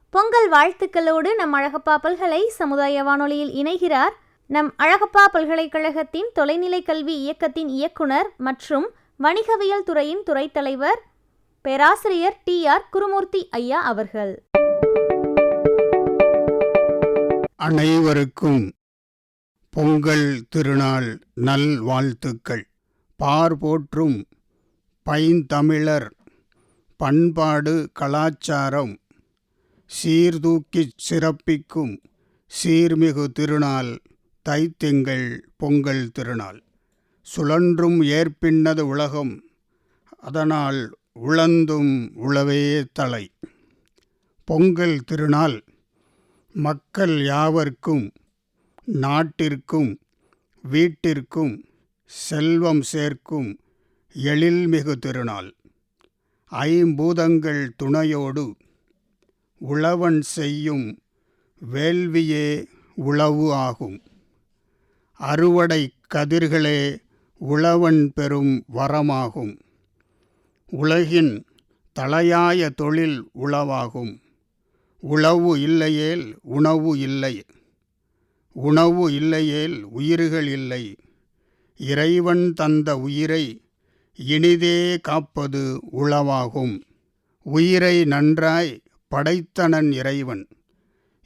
பொங்கல் வாழ்த்துக்களோடு நம் அழகப்பா பல்கலை சமுதாய வானொலியில் இணைகிறார் நம் அழகப்பா பல்கலைக்கழகத்தின் தொலைநிலை கல்வி இயக்கத்தின் இயக்குனர் மற்றும் வணிகவியல் துறையின் துறைத் தலைவர் பேராசிரியர் TR குருமூர்த்தி ஐயா அவர்கள். அனைவருக்கும் பொங்கல் திருநாள் நல் வாழ்த்துக்கள். போற்றும் பைந்தமிழர் பண்பாடு கலாச்சாரம் சீர்தூக்கிச் சிறப்பிக்கும் சீர்மிகு திருநாள் தைத்திங்கள் பொங்கல் திருநாள். சுழன்றும் ஏற்பின்னது உலகம், அதனால் உழந்தும் உழவே தலை. பொங்கல் திருநாள் மக்கள் யாவர்க்கும் நாட்டிற்கும் வீட்டிற்கும் செல்வம் சேர்க்கும் எழில்மிகு திருநாள். ஐம்பூதங்கள் துணையோடு உழவன் செய்யும் வேள்வியே உழவு ஆகும். அறுவடை கதிர்களே உழவன் பெறும் வரமாகும். உலகின் தலையாய தொழில் உழவாகும். உழவு இல்லையேல் உணவு இல்லை, உணவு இல்லையேல் உயிர்கள் இல்லை. இறைவன் தந்த உயிரை இனிதே காப்பது உழவாகும். உயிரை நன்றாய் படைத்தனன் இறைவன்.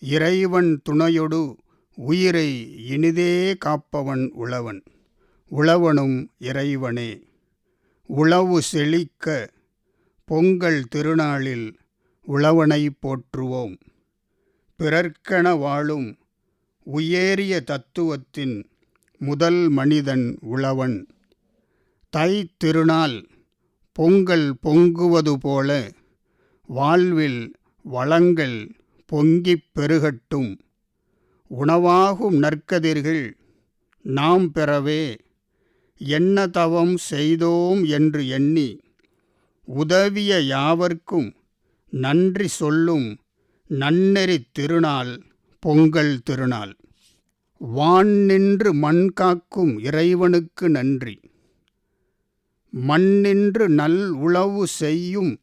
இறைவன் துணையொடு உயிரை இனிதே காப்பவன் உழவன். உழவனும் இறைவனே. உழவு செழிக்க பொங்கல் திருநாளில் உழவனை போற்றுவோம். பிறர்க்கென வாழும் உயரிய தத்துவத்தின் முதல் மனிதன் உழவன். தை திருநாள் பொங்கல் பொங்குவது போல வாழ்வில் வளங்கள் பொங்கிப் பெருகட்டும். உணவாகும் நற்கதிர்கள் நாம் பெறவே என்ன தவம் செய்தோம் என்று எண்ணி உதவிய யாவர்க்கும் நன்றி சொல்லும் நன்னெறி திருநாள் பொங்கல் திருநாள். வான் நின்று மண் காக்கும் இறைவனுக்கு நன்றி. மண்ணின்று நல் உழவு செய்யும்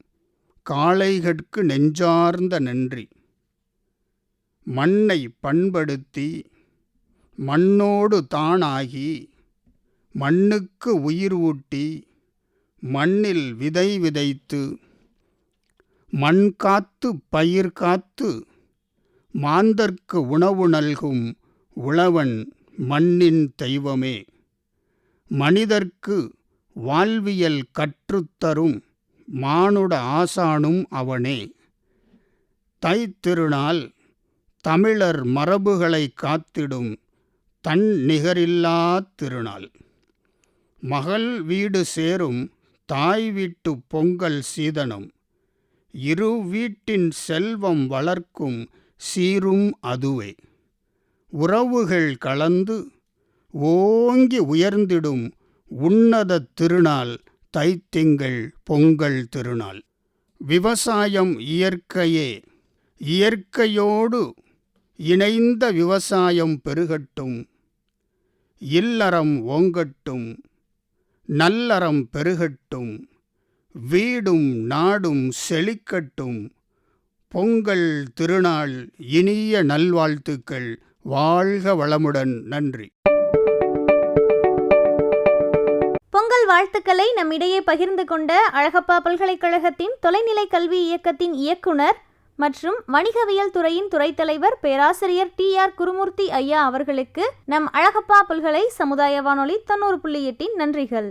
காளைகட்கு நெஞ்சார்ந்த நன்றி. மண்ணை பண்படுத்தி மண்ணோடு தானாகி மண்ணுக்கு உயிர் ஊட்டி மண்ணில் விதை விதைத்து மண் காத்து பயிர் காத்து மாந்தர்க்கு உணவு நல்கும் உழவன் மண்ணின் தெய்வமே. மனிதர்க்கு வாழ்வியல் கற்றுத்தரும் மானுட ஆசானும் அவனே. தைத்திருநாள் தமிழர் மரபுகளை காத்திடும் தன் நிகரில்லா திருநாள். மகள் வீடு சேரும் தாய் வீட்டு பொங்கல் சீதனம். இரு வீட்டின் செல்வம் வளர்க்கும் சீரும் அதுவே. உறவுகள் கலந்து ஓங்கி உயர்ந்திடும் உன்னத திருநாள் தைத்திங்கள் பொங்கல் திருநாள். விவசாயம் இயற்கையே. இயற்கையோடு இணைந்த விவசாயம் பெருகட்டும். இல்லறம் ஓங்கட்டும். நல்லறம் பெருகட்டும். வீடும் நாடும் செழிக்கட்டும். பொங்கல் திருநாள் இனிய நல்வாழ்த்துக்கள். வாழ்க வளமுடன். நன்றி. பொங்கல் வாழ்த்துக்களை நம்மிடையே பகிர்ந்து கொண்ட அழகப்பா பல்கலைக்கழகத்தின் தொலைநிலை கல்வி இயக்கத்தின் இயக்குனர் மற்றும் வணிகவியல் துறையின் துறைத் தலைவர் பேராசிரியர் TR குருமூர்த்தி ஐயா அவர்களுக்கு நம் அழகப்பா பல்கலை சமுதாய வானொலி 90.8 நன்றிகள்.